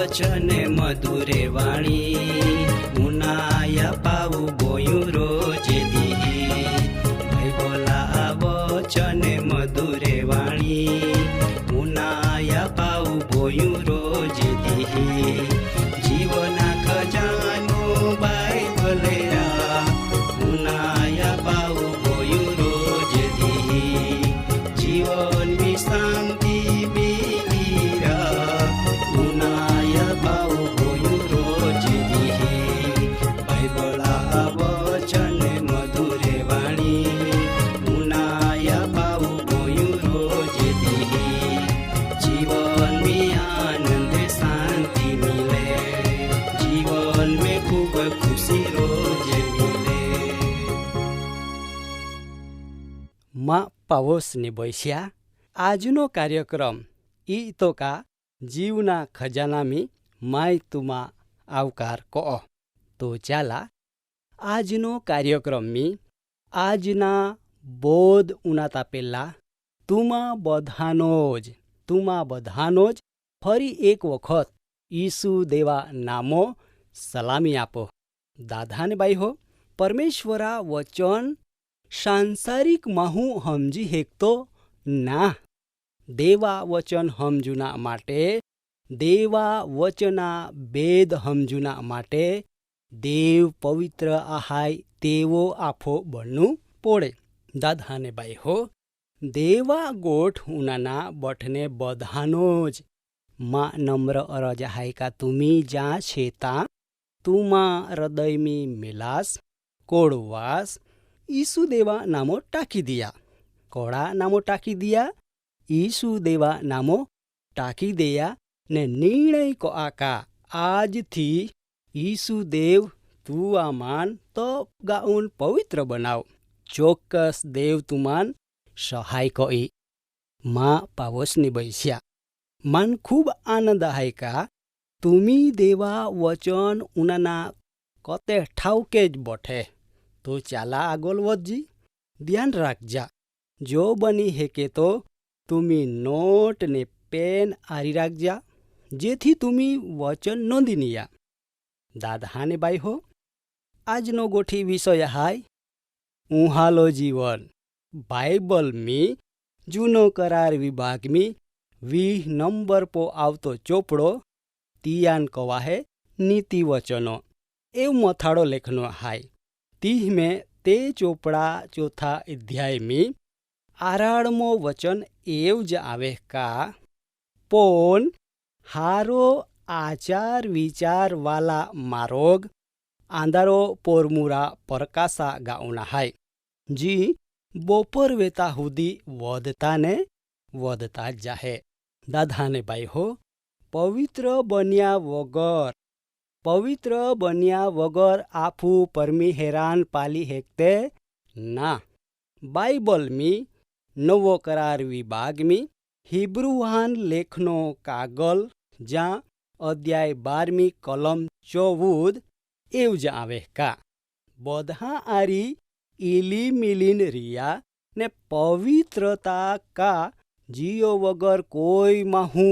वचन मधुरे वाणी उनाया पाऊ बोयू रोज दी भाई बोला वचन मधुरे वाणी उनाया पाऊ बोयू रोज दी जीवना खजानो बाइबले उनाया पाऊ बोयू रोज दी जीवन में शांति માં પાવોસને બોસ્યા આજનો કાર્યક્રમ ઈ તો કા જીવના ખજાનામી માય તુમા આવકાર કહો તો ચાલા આજનો કાર્યક્રમમી આજના બોધ ઉનાતા પહેલા તુમા બધાનો જ ફરી એક વખત ઈસુ દેવા નામો સલામી આપો દાદાને બાઈ હો પરમેશ્વરા વચન સાંસારિક માહુ સમજી હેકતો ના દેવા વચન સમજુના માટે દેવા વચના ભેદ સમજુના માટે દેવ પવિત્ર આહાય તેવો આફો બનવું પોળે દાદાને બાઈ હો દેવા ગોઠ ઉનાના બઠને બધાનો જ માં નમ્ર અરજ હાયકા તુમી જા છેતા તુમા હૃદયમી મિલાસ કોળવાસ ઈસુ દેવા નામો ટાંકી દિયા કોળા નામો ટાંકી દિયા ઈસુ દેવા નામો ટાંકી દેયા ને નિર્ણય કો આકા આજથી ઈસુ દેવ તું આમાન તો ગાઉન પવિત્ર બનાવ ચોક્કસ દેવ તુમાન સહાય કોઈ માં પાવોસની બૈસ્યા મન ખૂબ આનંદ હાયકા તુમી દેવા વચન ઉનાના કતે ઠાવકે જ બઠે તો ચાલા આગળ વધજી ધ્યાન રાખજા જો બની હેકે તો તુમી નોટ ને પેન આરી રાખજા જેથી તુમી વચન નોંધીનિયા દાદાને બાઈ હો આજનો ગોઠી વિષય હાય ઉહાલો જીવન બાઇબલ મી જૂનો કરાર વિભાગ મી 20 નંબર પો આવતો ચોપડો તિયાન કવાહે નીતિ વચનો એવ મથાળો લેખનો હાય तीह में ते चोपड़ा चौथा अध्याय में 18मो वचन एव ज आवे का पोन हारो आचार विचार वाला मारोग आंधारो पोरमुरा परकासा गाउना हाय जी बोपर वेता हुदी वधता ने वधता जाहे दादाने बाई हो पवित्र बन्या वगर आफू परमी हैरान पाली हेकते ना बाइबल में नवो करार विभाग में हिब्रुवान लेखनो कागल जा अध्याय 12 कलम 14 एव ज आवे का बधा आरी इली मिलीन रिया ने पवित्रता का जियो वगर कोई माहू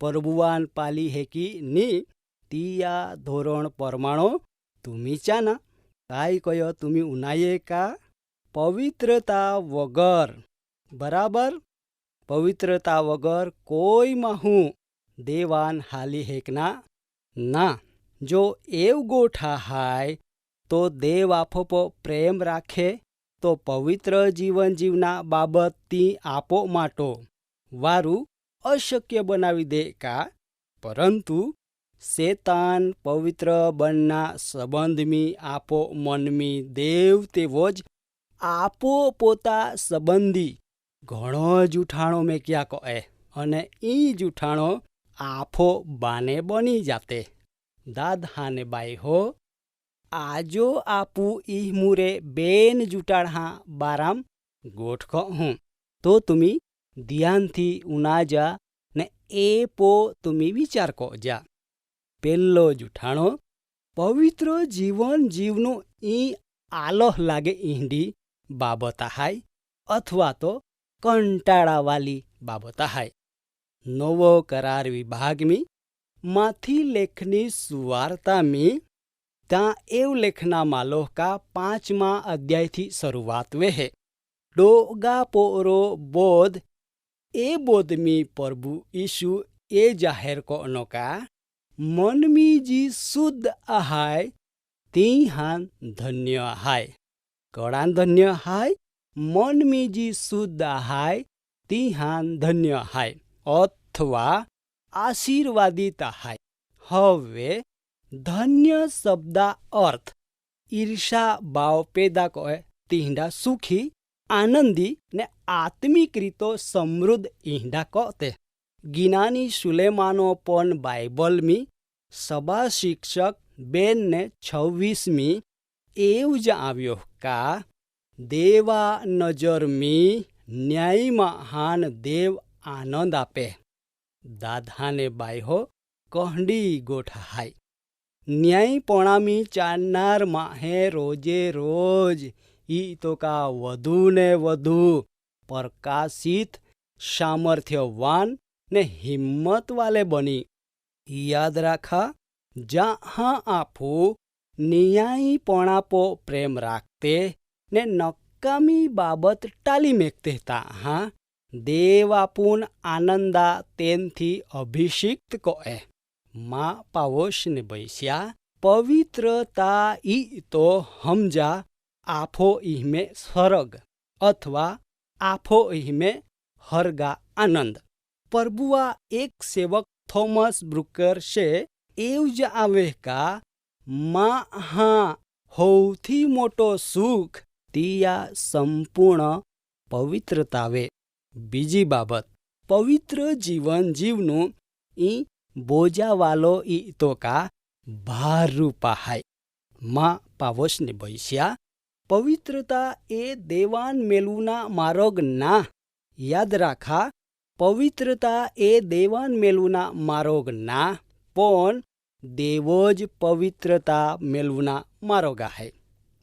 प्रभुवान पाली हेकी नी तिया धोरण परमाणो तुमी चाना काय कयो तुमी उनाये का पवित्रता वगर बराबर पवित्रता वगर कोई माहू देवान हाली हेकना ना जो एव गोठा हाय तो देव आपो प्रेम राखे तो पवित्र जीवन जीवना बाबत ती आपो माटो वारू अशक्य बनावी दे का परंतु शैतान पवित्र बनना संबंध में आपो मन में देव तेवोज आपो पोता संबंधी घणो जूठाणो में क्या कहे अने ई जूठाणो आफो बाने बनी जाते दादाने बाई हो आजो आपू ई मुरे बेन जूटाड़ा बाराम गोठ हूँ तो तुमी ध्यान थी उना जा ने ए पो तुमी विचार को जा पेल्लो जूठाणो पवित्र जीवन जीवनो ई आलोह लागे ईंडी बाबत हाय अथवा तो कंटाळा वाली बाबत हाय नवो करार विभाग में माथी लेखनी सुवार्ता में त्या एव लेखना मालो का 5मा अध्याय थी शुरुआत वे है। डोगा पोरो बोध ए बोध में प्रभु यीशु ए जाहिर को अनोका मन में जी शुद्ध आहाय ती हान धन्य हाय। कड़ान धन्य हाय मन में जी शुद्ध आहाय ती हान धन्य हाय अथवा आशीर्वादित हाय। हवे धन्य शब्दा अर्थ ईर्षा भाव पैदा करे तींडा सुखी आनंदी ने आत्मिक रीतो समृद्ध ईंडा कहते। गिनानी सुलेमानो पण बाइबल में सभा शिक्षक बेन ने 26 में एवज आव्यो का देवा नजर में न्याय महान देव आनंद आपे। दाधाने बाई हो कहडी गोठा हाय न्यायपणामी चालनार माहे रोजे रोज ई तो का वधु ने वधु प्रकाशित सामर्थ्यवान ने हिम्मत वाले बनी। याद रखा जहाँ आपू न्यायपणापो प्रेम राखते ने नकामी बाबत टाली मेकते हाँ देव आपून आनंदा तेन थी अभिषिक्त कोए। माँ पावोश ने बैस्या पवित्रता ई तो हमजा आफो इहमे स्वर्ग अथवा आफो इहमे हरगा आनंद। प्रभुआ एक सेवक थॉमस ब्रुकर से एवज आवे का माँ हाँ होथी मोटो सुख तिया संपूर्ण पवित्रतावे। बीजी बाबत पवित्र जीवन जीवनु ई बोजा वालो ई तो का भार रूपा हाय। माँ पावस ने बैस्या पवित्रता ए देवान मेलुना मार्ग ना। याद राखा पवित्रता ए देवान मेलुना मार्ग ना पण देवोज पवित्रता मेलुना मार्ग है।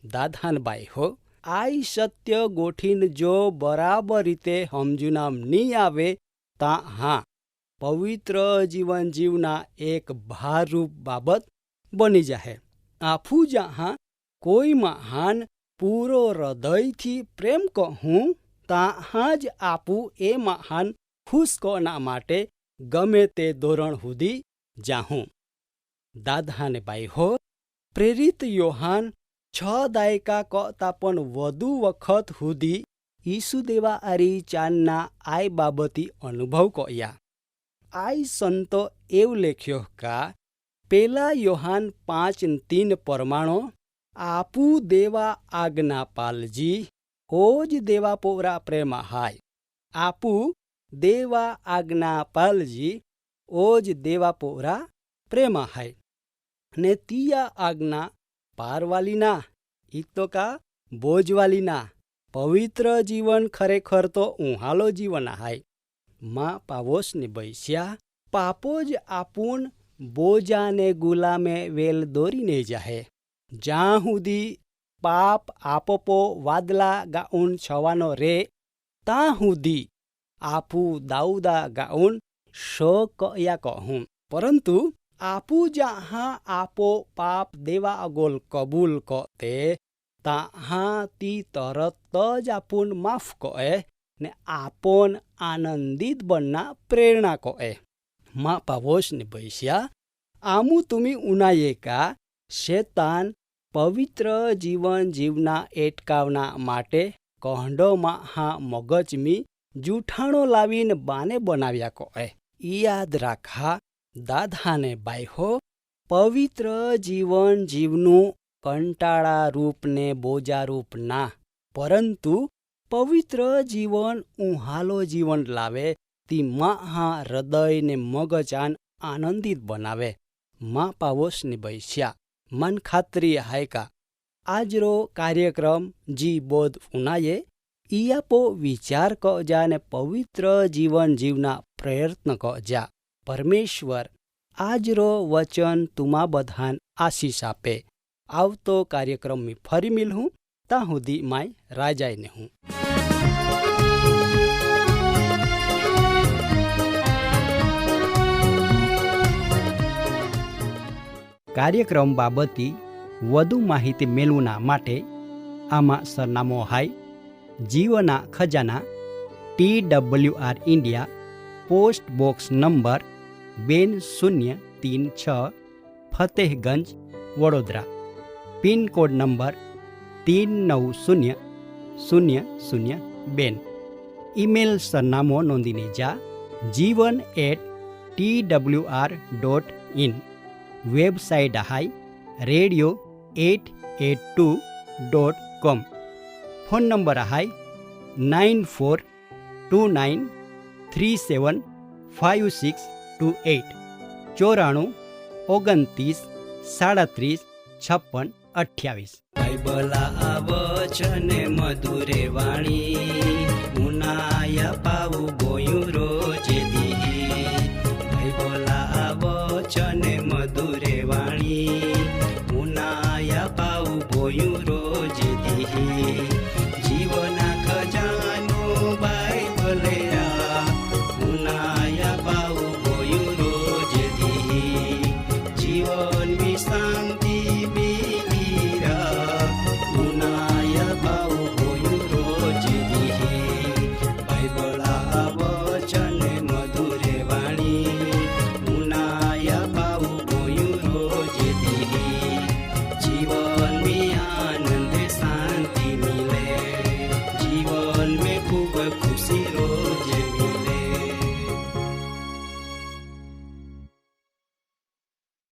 दाधान बाई हो आई सत्य गोठीन जो बराबर रीते हमजुनाम नी आवे ता हाँ पवित्र जीवन जीवना एक भार रूप बाबत बनी जाए। आफू जहाँ कोई महान पूरो हृदय थी प्रेम कहूँ ताहाज आपू ए महान खुश कोना माटे गमे ते धोरण हुदी जाहूँ। दादाने बाई हो प्रेरित योहान 6 दायका कहता पण वधु वखत हुदी ईसु देवा आरी चालना आय बाबती अनुभव कया। आय संतो एव लेख्यो का पेला योहान 5:3 परमाणो आपू देवा आज्ञा पालजी ओज देवा पोरा प्रेम हाय। आपू देवा आज्ञा पालजी ओज देवा पोरा प्रेम हाय। ने तिया आज्ञा पारवाली ना इतो का बोझवाली ना। पवित्र जीवन खरेखर तो उहालो जीवन हाय। माँ पावोस ने बैस्या पापोज आपून बोजा ने गुलामे वेल दोरी ने जाहे। जहाँ हुदी पाप आपपो वादला गाउन छवानो रे ता हुदी आपू दाऊदा गाउन शो कया कहूँ। परंतु आपू जहाँ आपो पाप देवा अगोल कबूल कते ताहाँ ती तरत तज आपून माफ कए ने आपोन आनंदित बनना प्रेरणा कए। माँ पावोश ने बैस्या आमू तुमी उनाये का शैतान पवित्र जीवन जीवना एटकावना माटे कहडो मा मगज में जूठाणो लावीन बाने बनाव्या कए। याद राखा दादाने बाई हो पवित्र जीवन जीवनु कंटाळा रूप ने बोजा रूप ना परंतु पवित्र जीवन उहालो जीवन लावे ती महा हृदय ने मगजान आनंदित बनावे। माँ पावोस ने बैस्या मन खात्री हाय का आजरो कार्यक्रम जी बोध उनाये इयापो विचार क जा ने पवित्र जीवन जीवना प्रयत्न क जा। परमेश्वर आजरो वचन तुमा बधान आशीष आपे। आवतो कार्यक्रम में फरी मिलूं ता हुदी माय राजाय ने हूँ। કાર્યક્રમ બાબતે વધુ માહિતી મેળવવા માટે આમાં સરનામો હાય જીવના ખજાના TWR India, post box number 2036, Fatehganj, Vadodara, pin code number 390002. Email સરનામો નોંધીને જા jivan@twr.in. વેબસાઇટ હાય radio882.com. ફોન નંબર હાય 9429375628, 94 29 37 56 28. બાઇબલા આ વચન મધુરે વાણી, ઉનાયા